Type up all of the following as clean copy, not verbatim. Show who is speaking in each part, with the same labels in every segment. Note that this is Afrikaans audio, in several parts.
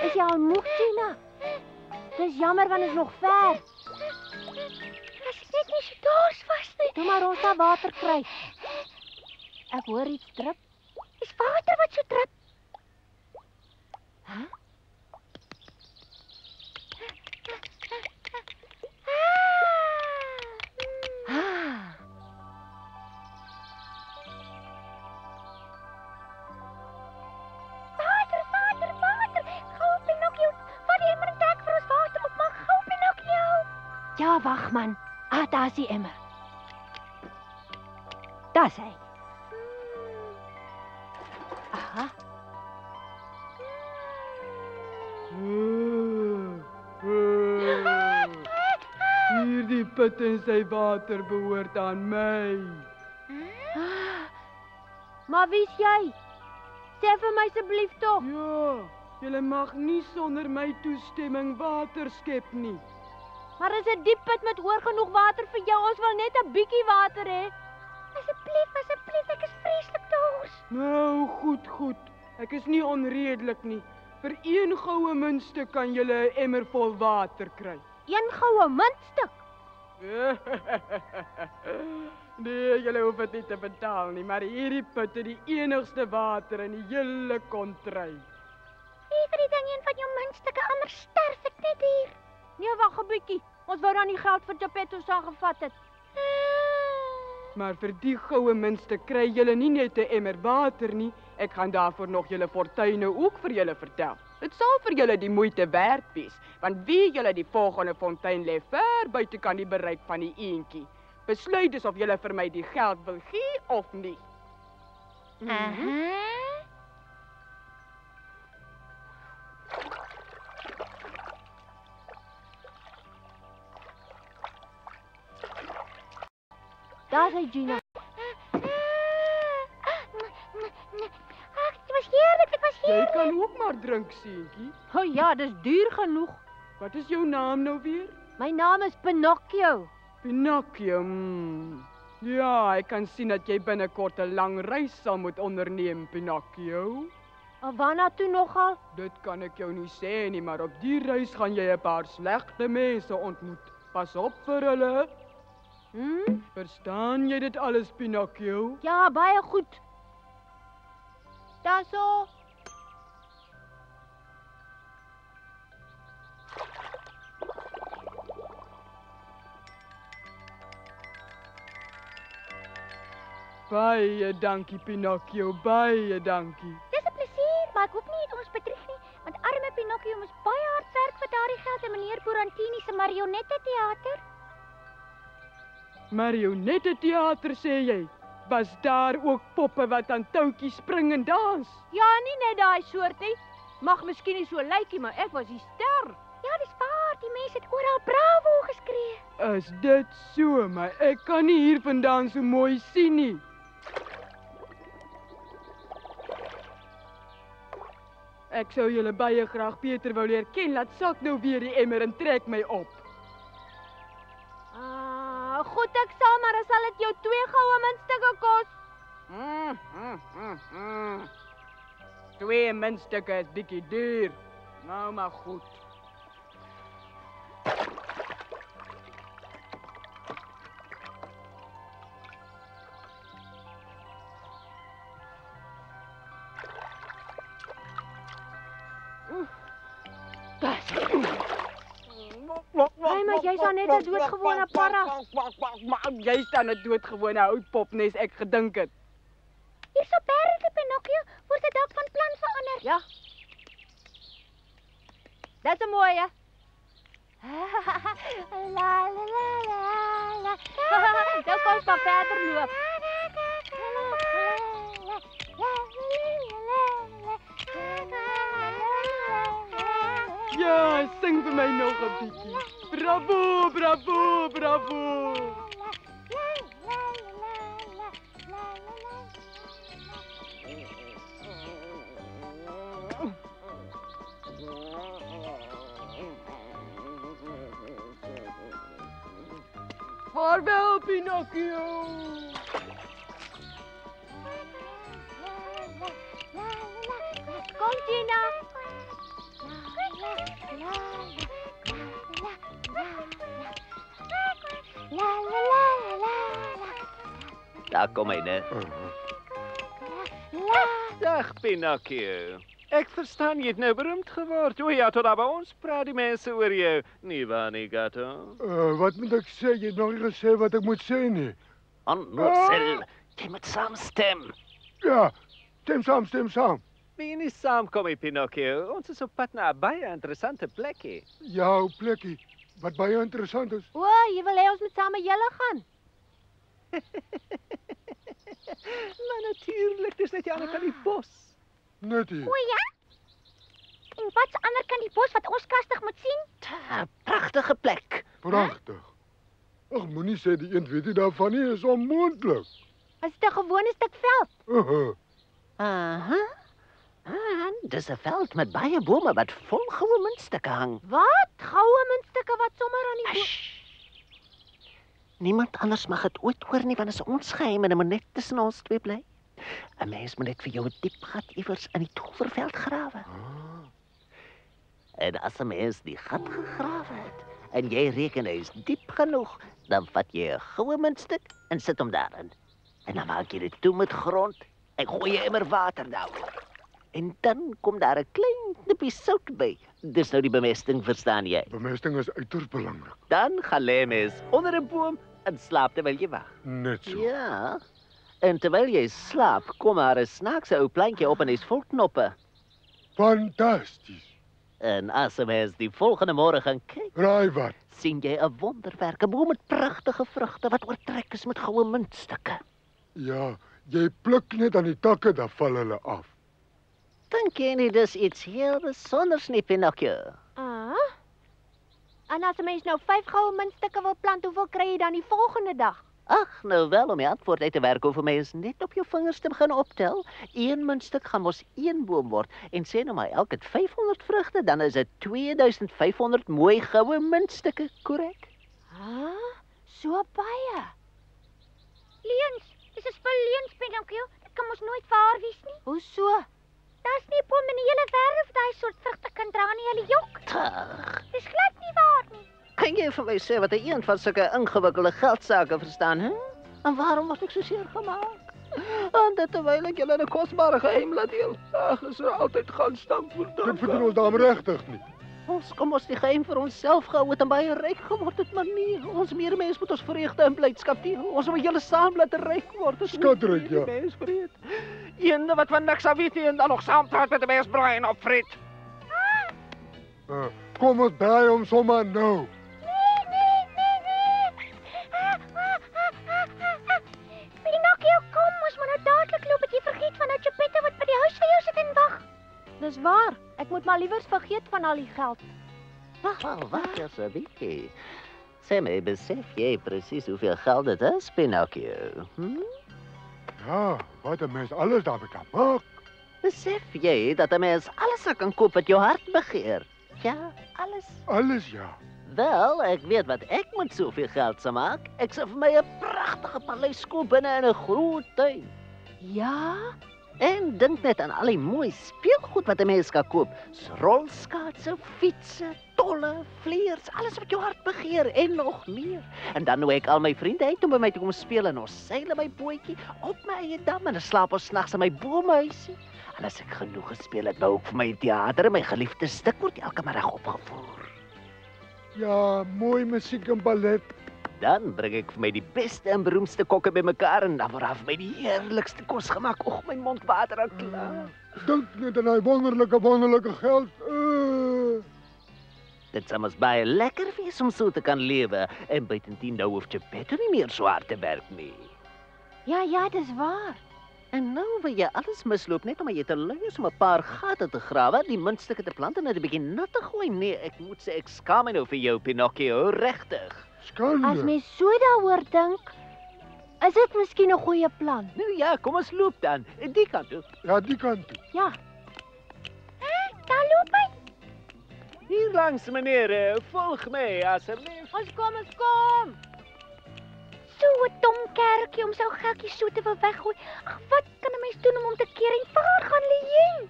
Speaker 1: Is jy al moeg, Gina? Dis jammer want is nog ver.
Speaker 2: As ek net nie so dors was nie.
Speaker 1: Doe maar ons sal water kry. Ek hoor iets drup.
Speaker 2: Dis water wat so drup.
Speaker 1: Huh? Ja, wag man. Ah, daar is die emmer. Daar is hy. Aha.
Speaker 3: Hierdie put en sy water behoort aan my.
Speaker 1: Maar wie's jy? Sê vir my asseblief tog.
Speaker 3: Ja, jy mag nie sonder my toestemming water skep nie.
Speaker 1: Maar is 'n diep put met oor genoeg water vir jou. Ons wil net 'n bietjie water hê.
Speaker 2: Asseblief, ek is vreeslik dors.
Speaker 3: Nou, goed. Ek is nie onredelik nie. Vir 1 goue muntstuk kan jy 'n emmer vol water kry.
Speaker 1: 1 goue muntstuk.
Speaker 3: Nee, jy hoef dit nie te betaal nie, maar hierdie put is die enigste water in die hele kontry.
Speaker 2: Ek vir die ding een van jou muntstukke, anders sterf ek net hier.
Speaker 1: Nee, wag 'n bietjie. Ons wou dan die geld vir Geppetto saamgevat het.
Speaker 3: Maar vir die goue muntstuk kry julle nie net 'n emmer water nie. Ek gaan daarvoor nog julle fortuine ook vir julle vertel. Dit sal vir julle die moeite werd wees, want wie julle die volgende fontein lê ver buite kan die bereik van die eentjie. Besluit dus of julle vir my die geld wil gee of nie.
Speaker 1: Daar is hy, Gina.
Speaker 2: Dit was heerlik.
Speaker 3: Jy kan ook maar drink, seentjie.
Speaker 1: O ja, dis duur genoeg.
Speaker 3: Wat is jou naam nou weer?
Speaker 1: My naam is Pinocchio.
Speaker 3: Pinocchio. Ja, ek kan sien dat jy binnekort 'n lang reis sal moet onderneem, Pinocchio.
Speaker 1: En waarna toe nogal?
Speaker 3: Dit kan ek jou nie sê nie, maar op die reis gaan jy 'n paar slegte mense ontmoet. Pas op vir hulle. Verstaan jy dit alles, Pinocchio?
Speaker 1: Ja, baie goed. Daarso.
Speaker 3: Baie dankie, Pinocchio, baie dankie.
Speaker 2: Dis 'n plesier, maar ek hoop nie het ons bedrieg nie, want arme Pinocchio moes baie hard werk vir daardie geld in meneer Borantini se marionette teater.
Speaker 3: Marionette teater, sê jy? Was daar ook poppe wat aan touwtjies spring en dans?
Speaker 1: Ja, nie net daai soort nie. Mag miskien nie so lykie, maar ek was die ster.
Speaker 2: Ja, dis waar, die mense het oral bravo geskree.
Speaker 3: Is dit so, maar ek kan nie hier vandaan so mooi sien nie. Ek sou julle baie graag beter wou leer ken. Laat sak nou weer die emmer en trek my op.
Speaker 1: Goed, ek sal, maar dan sal dit jou 2 goue muntstukke kos.
Speaker 3: 2 muntstukke is bietjie duur. Nou maar goed.
Speaker 1: Hey, maar jy's dan net 'n doodgewone parra.
Speaker 3: Jy's dan 'n doodgewone oud popnes, ek gedink het.
Speaker 2: Hier so perdjie Pinocchio, word dit dalk van plan verander.
Speaker 1: Ja. Dis 'n mooie.
Speaker 2: La la la la la.
Speaker 1: Nou kom ons maar verder loop.
Speaker 3: Ja, sing vir my nog 'n bietjie. Bravo, bravo, bravo. Vaarwel, Pinocchio.
Speaker 1: Kom Tina.
Speaker 4: Daar kom hy, né? Dag, Pinocchio. Ek verstaan jy het nou beroemd geword. O ja, tot daar by ons praat die mense oor jou. Nie waar nie, Gato?
Speaker 5: Wat moet ek sê? Jy het nog nie gesê wat ek moet sê nie.
Speaker 4: Onnozel, jy moet saamstem.
Speaker 5: Ja, stem saam.
Speaker 4: Wil jy nie saamkom, Pinocchio? Ons is op pad na 'n baie interessante plekkie.
Speaker 5: Jou plekkie, wat baie interessant is.
Speaker 1: O, jy wil hê ons moet saam met julle gaan.
Speaker 4: Maar natuurlik, dis net die ander kant die bos.
Speaker 5: Net hier.
Speaker 2: O ja? En wat's ander kan die bos wat ons kastig moet sien?
Speaker 4: 'n Pragtige plek.
Speaker 5: Pragtig. Ag, moenie sê die een weet nie daarvan nie, is onmoontlik.
Speaker 1: Is dit 'n gewone stuk veld?
Speaker 4: Aha. Dis 'n veld met baie bome wat vol goue muntstukke hang.
Speaker 1: Wat? Goue muntstukke wat sommer aan die
Speaker 4: Niemand anders mag dit ooit hoor nie, want dit is ons geheim en dit moet net tussen ons twee bly. 'n Mens moet net vir jou 'n diep gat iewers in die towerveld grawe. En as 'n mens die gat gegrawe het en jy reken hy is diep genoeg, dan vat jy 'n goue muntstuk en sit hom daarin. En dan maak jy dit toe met grond en gooi jy immer water daaroor. En dan kom daar 'n klein knippie sout by. Dis nou die bemesting, verstaan jy?
Speaker 5: Bemesting is uiters belangrik.
Speaker 4: Dan gaan lê mens onder 'n boom en slaap terwyl jy wag.
Speaker 5: Net so.
Speaker 4: Ja. En terwyl jy slaap, kom daar 'n snaakse ou plantjie op en hy's vol knoppe.
Speaker 5: Fantasties.
Speaker 4: En as 'n mens die volgende môre gaan kyk,
Speaker 5: Raai wat?
Speaker 4: sien jy 'n wonderwerk, 'n boom met pragtige vrugte wat oortrek is met goue muntstukke.
Speaker 5: Ja, jy pluk net aan die takke, dan val hulle af.
Speaker 4: Dink jy nie dis iets heel besonders nie, Pinocchio?
Speaker 1: En as 'n mens nou 5 goue muntstukke wil plant, hoeveel kry jy dan die volgende dag?
Speaker 4: Ag, nou wel, om die antwoord uit te werk, hoef 'n mens net op jou vingers te begin optel. 1 muntstuk gaan mos 1 boom word. En sê nou maar, elke het 500 vrugte, dan is dit 2500 mooi goue muntstukke, korrek?
Speaker 1: So baie.
Speaker 2: Leuns, dis 'n spul leuns, Pinocchio. Dit kan mos nooit waar wees nie.
Speaker 1: Hoe so?
Speaker 2: Daar's nie 'n boom in die hele wêreld wat daai soort vrugte kan dra nie, hulle jok.
Speaker 4: Tag.
Speaker 2: Dis glad nie waar nie.
Speaker 4: Kan jy vir my sê wat 'n van sulke ingewikkelde geldsaake verstaan, hè? En waarom word ek so seer gemaak? En dit terwyl ek julle 'n kosbare geheim laat deel. Ag, is er altyd gaan stamp vir
Speaker 5: Dit verdien ons daarom regtig nie.
Speaker 4: Ons kom ons die geheim vir onsself gehou het en baie ryk geword het, maar nee, ons medemens moet ons vreugde en blydskap deel. Ons moet julle saam laat ryk word.
Speaker 5: Skatryk, ja.
Speaker 4: Mens vreet. Een wat van niks af weet nie en dan nog saampraat met 'n mens braai en opvreet.
Speaker 5: Kom ons draai om sommer nou.
Speaker 2: Pinocchio, kom, ons moet nou dadelik loop. Het jy vergeet van ou Geppetto wat by die huis vir jou sit en wag?
Speaker 1: Dis waar. Ek moet maar liewers vergeet van al die geld.
Speaker 4: Wat is er bietjie? Sê my, besef jy presies hoeveel geld dit is, Pinocchio?
Speaker 5: Ja, wat 'n mens alles daarmee kan maak.
Speaker 4: Besef jy dat 'n mens alles kan koop wat jou hart begeer? Ja, alles.
Speaker 5: Alles ja.
Speaker 4: Wel, ek weet wat ek met soveel geld sou maak. Ek sou vir my 'n pragtige paleis koop binne in 'n groot tuin.
Speaker 1: Ja?
Speaker 4: En dink net aan al die mooi speelgoed wat 'n mens kan koop. Rolskaatse, fietsse, tolle, vleiers, alles wat jou hart begeer en nog meer. En dan nooi ek al my vriende uit om by my te kom speel en ons seil in my bootjie op my eie dam en dan slaap ons nags in my boomhuisie. En as ek genoeg gespeel het, nou ook vir my teater en my geliefde stuk word elke middag opgevoer.
Speaker 5: Ja, mooi musiek en ballet.
Speaker 4: Dan bring ek vir my die beste en beroemdste kokke bymekaar en dan word daar vir my die heerlikste kos gemaak. Och, my mond water al klaar.
Speaker 5: Dink net aan daai wonderlike geld.
Speaker 4: Dit sal mos baie lekker wees om so te kan lewe en buitendien nou hoef Geppetto nie meer so hard te werk nie.
Speaker 1: Ja, dis waar.
Speaker 4: En nou wil jy alles misloop net omdat jy te lui is om 'n paar gate te grawe, die muntstukke te plant en dit 'n bietjie nat te gooi. Nee, ek moet sê ek skaam my nou vir jou, Pinocchio, regtig.
Speaker 5: Skande.
Speaker 1: As mens so daaroor dink, is dit miskien 'n goeie plan.
Speaker 4: Nou ja, kom ons loop dan. Die kant toe.
Speaker 5: Ja, die kant toe.
Speaker 1: Ja.
Speaker 2: Daar loop hy.
Speaker 4: Hier langs, meneer. Volg my, asseblief.
Speaker 1: Ons kom.
Speaker 2: So 'n dom kerkie om sy geldjies so te wil weggooi. Ag, wat kan 'n mens doen om hom te keer en waar gaan Lien?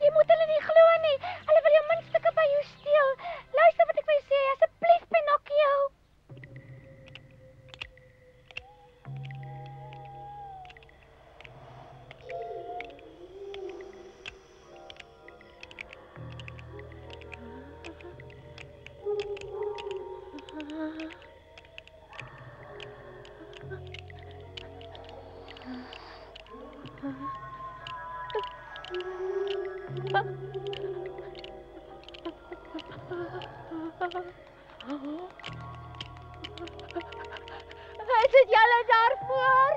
Speaker 2: Jy moet hulle nie glo nie. Hulle wil jou muntstukke by jou steel. Luister wat ek vir jou sê, asseblief Pinocchio.
Speaker 1: Is dit julle daarvoor?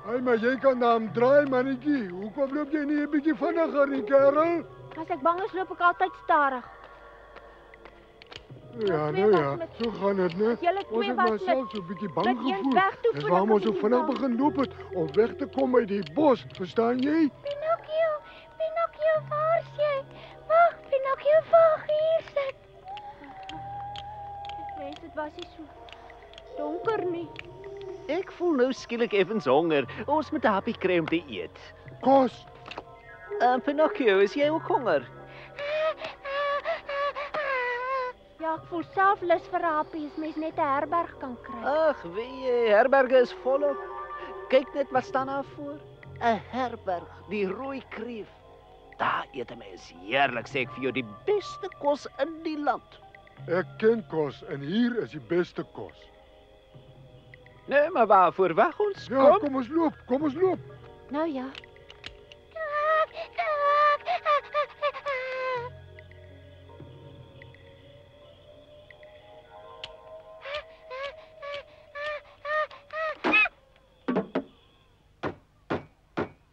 Speaker 5: Hey, maar jy kan na hom draai, mannetjie. Hoekom loop jy nie 'n bietjie vinniger nie, kerel?
Speaker 1: As ek bang is, loop ek altyd stadig.
Speaker 5: Ja, nou ja, so gaan dit, né?
Speaker 1: Julle
Speaker 5: Ons
Speaker 1: twee
Speaker 5: het
Speaker 1: was
Speaker 5: maar self so 'n bietjie bang
Speaker 1: met een
Speaker 5: gevoel.
Speaker 1: weg toe
Speaker 5: Dis
Speaker 1: voordat
Speaker 5: waarom ons so
Speaker 1: ons
Speaker 5: vinnig
Speaker 1: hier
Speaker 5: begin loop het om weg te kom uit die bos, verstaan jy?
Speaker 2: Pinocchio, waar is jy? Wag, Pinocchio, wag, hier sit.
Speaker 1: Ek wens dit was nie so donker nie.
Speaker 4: Ek voel nou skielik effens honger. Ons moet 'n happie kry om te eet.
Speaker 5: Kos.
Speaker 4: Pinocchio, is jy ook honger?
Speaker 1: Ja, ek voel self lus vir 'n happie as mens net 'n herberg kan kry.
Speaker 4: Ag, weet jy, herberge is volop. Kyk net wat staan daar voor. 'n Herberg, die Rooi Kreef. Daar eet 'n mens heerlik, sê ek vir jou, die beste kos in die land.
Speaker 5: Ek ken kos en hier is die beste kos.
Speaker 4: Nee, maar waarvoor wag ons?
Speaker 5: Ja, kom ons loop.
Speaker 1: Nou ja.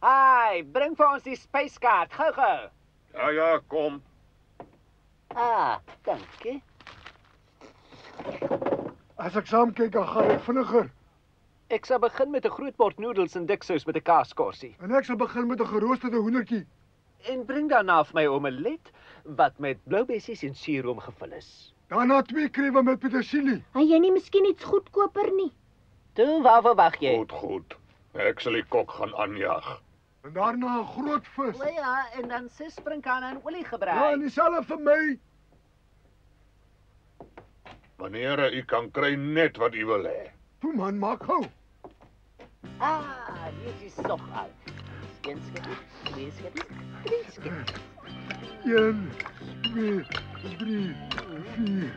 Speaker 4: Hi, bring vir ons die spyskaart, gou-gou.
Speaker 5: Ja, kom.
Speaker 4: Dankie.
Speaker 5: As ek saam kyk, dan gaan ek vinniger.
Speaker 4: Ek sal begin met 'n groot bord noedels en diksous met 'n kaaskorsie.
Speaker 5: En ek sal begin met 'n geroosterde hoendertjie.
Speaker 4: En bring daarna vir my omelet wat met blou bessies en suurroom gevul is.
Speaker 5: Daarna 2 krewe met petersilie.
Speaker 1: En jy nie miskien iets goedkoper nie.
Speaker 4: Toe, waarvoor wag jy?
Speaker 6: Goed. Ek sal die kok gaan aanjaag.
Speaker 5: En daarna 'n groot vis.
Speaker 4: O ja, en dan 6 sprinkane en olie
Speaker 5: Ja,
Speaker 4: gebraai.
Speaker 5: en dieselfde vir my.
Speaker 6: Meneer, u kan kry net wat u wil hê.
Speaker 5: Toe man, maak gou.
Speaker 4: Hier is die sop al. Een skepie, 2 skeppies, 3 skeppies.
Speaker 5: 1, 2, 3, 4.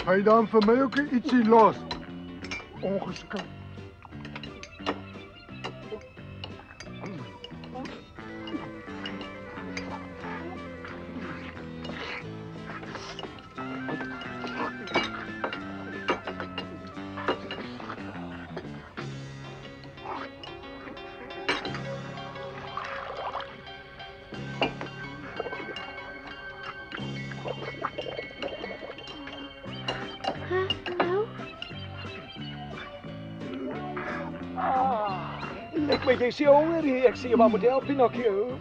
Speaker 5: Hy dan vir my ook ietsie los. Ongeskik.
Speaker 7: Kyk my, jy sê honger hier. Ek sê jy maar moet help, Pinocchio.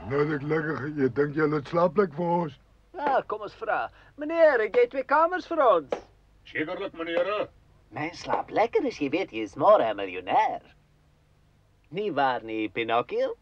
Speaker 5: Nou dat ek lekker geëet, dink jy hulle het slaapplek vir ons?
Speaker 7: Ja, kom ons vra. Meneer, het jy 2 kamers vir ons?
Speaker 6: Sekerlik, meneer.
Speaker 4: Mens slaap lekker as jy weet jy is môre 'n miljonair. Nie waar nie, Pinocchio?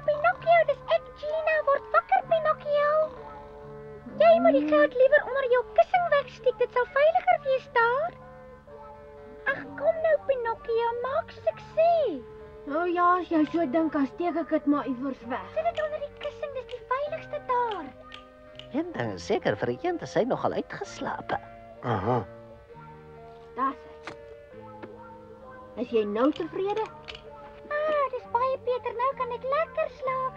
Speaker 2: Pinocchio, dis ek, Gina. Word wakker, Pinocchio. Jy moet die geld liewer onder jou kussing wegsteek. Dit sal veiliger wees daar. Ag, kom nou, Pinocchio. Maak soos ek sê.
Speaker 1: Nou ja, as jy so dink, dan steek ek dit maar iewers weg.
Speaker 2: Sit dit onder die kussing. Dis die veiligste daar.
Speaker 4: En dan seker vir een te sy nogal uitgeslaap.
Speaker 5: Aha.
Speaker 1: Daar's hy. Is jy nou tevrede?
Speaker 2: Dis baie beter. Nou kan ek lekker slaap.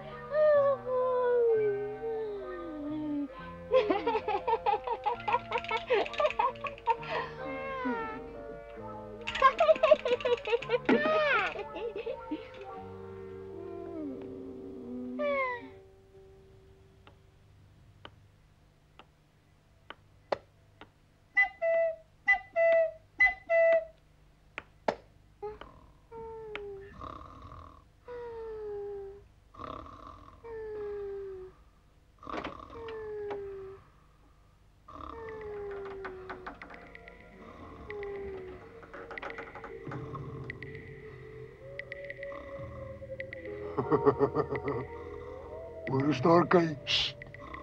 Speaker 5: Hoor eens daar, Kei.
Speaker 4: Sst,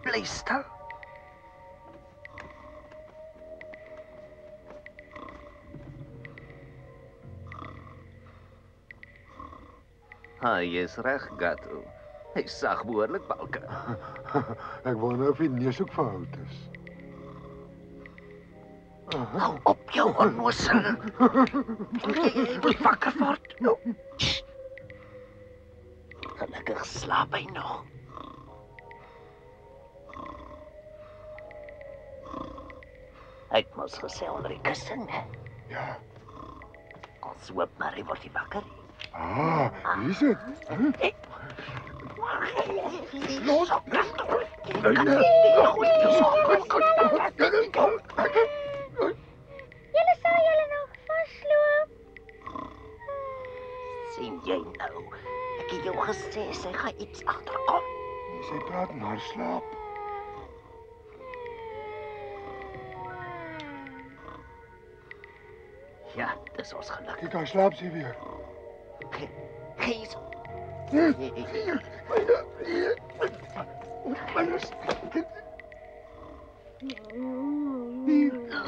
Speaker 4: bly stil. Hy is reg, Gato. Hy sag behoorlik balke.
Speaker 5: Ek wonder of die neus ook verhoud is.
Speaker 4: Hou op jou onnoosel. Jy moet wakker word. Gelukkig slaap hy nog. Hy het mos gesê onder die kussing, hè?
Speaker 5: Ja.
Speaker 4: Ons hoop maar hy word nie wakker nie.
Speaker 5: Hier is het.
Speaker 4: Los!
Speaker 2: Julle sal julle nog vasloop.
Speaker 4: Sien jy nou? Ek het jou gesê sy gaan iets agterkom.
Speaker 5: Sy praat in haar slaap.
Speaker 4: Ja, dis ons geluk.
Speaker 5: Kyk, hy slaap sy weer.
Speaker 4: Gees.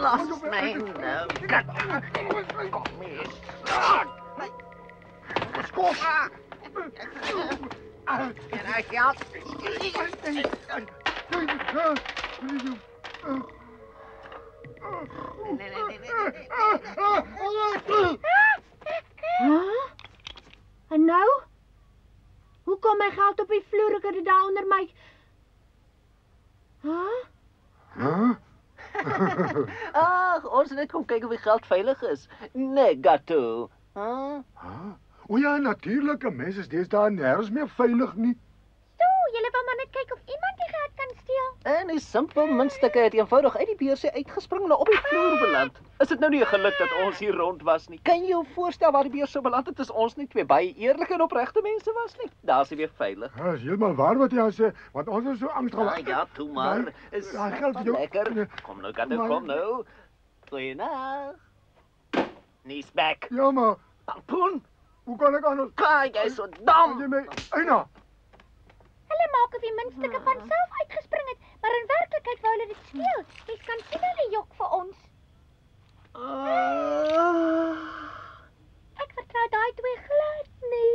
Speaker 4: Los my nou. Kom hier. Can I help?
Speaker 1: En nou? Hoe kom my geld op die vloer? Ek het dit daar onder my...
Speaker 4: Ag, ons net kom kyk of die geld veilig is. Nee, Gato.
Speaker 5: O ja, natuurlik, 'n mens is deesdae nêrens meer veilig nie.
Speaker 2: Julle wil maar net kyk of iemand die geld kan steel.
Speaker 4: En die simpel muntstukke het eenvoudig uit die beursie uitgespring en op die vloer beland. Is dit nou nie 'n geluk dat ons hier rond was nie? Kan jy jou voorstel waar die beurs sou beland het as ons nie twee baie eerlike en opregte mense was nie? Daar's hy weer veilig.
Speaker 5: Ja, is heeltemal waar wat jy sê, want ons is so angstig.
Speaker 4: Ja, toe maar. Is lekker. Kom nou, Gato, kom nou. Goeienaand. Nie's back.
Speaker 5: Ja, maar
Speaker 4: Pampoen.
Speaker 5: hoe kan ek anders?
Speaker 4: Kai, jy's so dom.
Speaker 5: Jy my, Eina.
Speaker 2: hulle maak of die muntstukke van self uitgespring het, maar in werklikheid wou hulle dit steel. Mens kan sien hulle jok vir ons. Ek vertrou daai twee glad nie.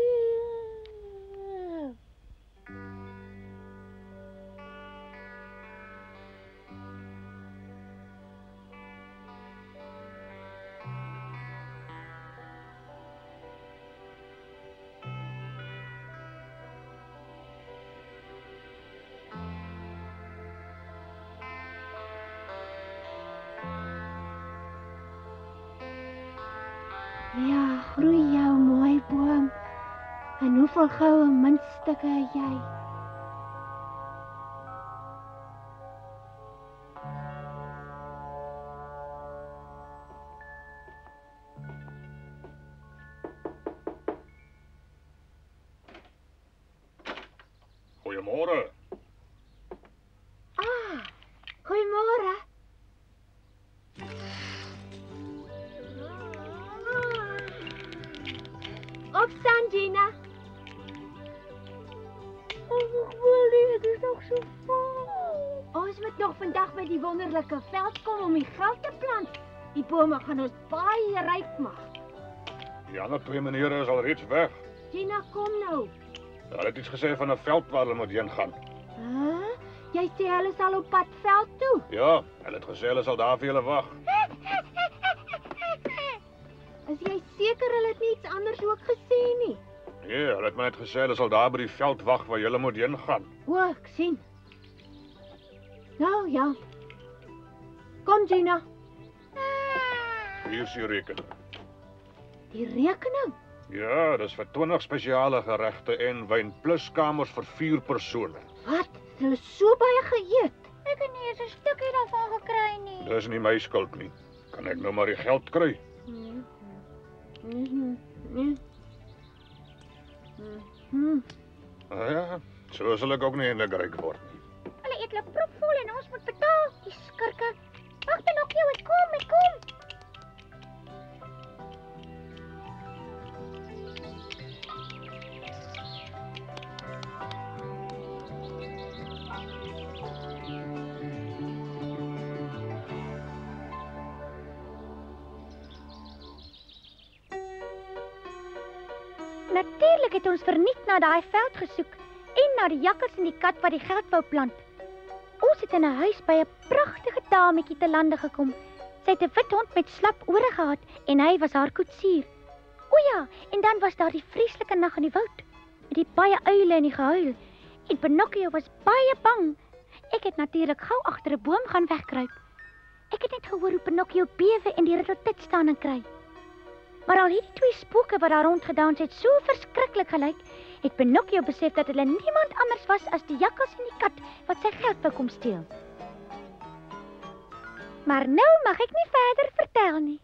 Speaker 1: Ja, groei jou mooi boom. En hoeveel goue muntstukke het jy?
Speaker 6: Goeiemôre.
Speaker 1: Goeiemôre. Opstaan, Gina.
Speaker 2: Ek is nog so vol.
Speaker 1: Ons moet nog vandag by die wonderlike veld kom om die geld te plant. Die bome gaan ons baie ryk maak.
Speaker 6: Die ander twee menere is al reeds weg.
Speaker 1: Gina, kom nou.
Speaker 6: Hulle het iets gesê van 'n veld waar hulle moet heen gaan.
Speaker 1: Jy sê hulle sal op pad veld toe.
Speaker 6: Ja, hulle het gesê hulle sal daar vir julle wag.
Speaker 1: Is jy seker hulle het nie iets anders ook gesê nie?
Speaker 6: Nee, hulle het my net gesê hulle sal daar by die veld wag waar julle moet heen gaan.
Speaker 1: O, ek sien. Nou ja. Kom, Gina.
Speaker 6: Hier is die rekening.
Speaker 1: Die rekening.
Speaker 6: Ja, dis vir 20 spesiale geregte en wyn plus kamers vir 4 persone.
Speaker 1: Wat? Hulle so baie geëet.
Speaker 2: Ek het nie eens 'n stukkie daarvan gekry nie.
Speaker 6: Dis nie my skuld nie. Kan ek nou maar die geld kry? Ja, so sal ek ook nie eintlik ryk word nie.
Speaker 2: Hulle eet hulle propvol en ons moet betaal. Die skurke. Wag dan op jou, ek kom. Natuurlik het ons verniet na daai veld gesoek en na die jakkals en die kat wat die geld wou plant. Ons het in 'n huis by 'n pragtige dametjie te lande gekom. Sy het 'n wit hond met slap ore gehad en hy was haar koetsier. O ja, en dan was daar die vreeslike nag in die woud met die baie uile en die gehuil. En Pinocchio was baie bang. Ek het natuurlik gou agter 'n boom gaan wegkruip. Ek het net gehoor hoe Pinocchio bewe en die ritteltit staan en kry. Maar al hierdie twee spooke wat daar rondgedans het so verskriklik gelyk, het Pinocchio besef dat hulle niemand anders was as die jakkals en die kat wat sy geld wou kom steel. Maar nou mag ek nie verder vertel nie.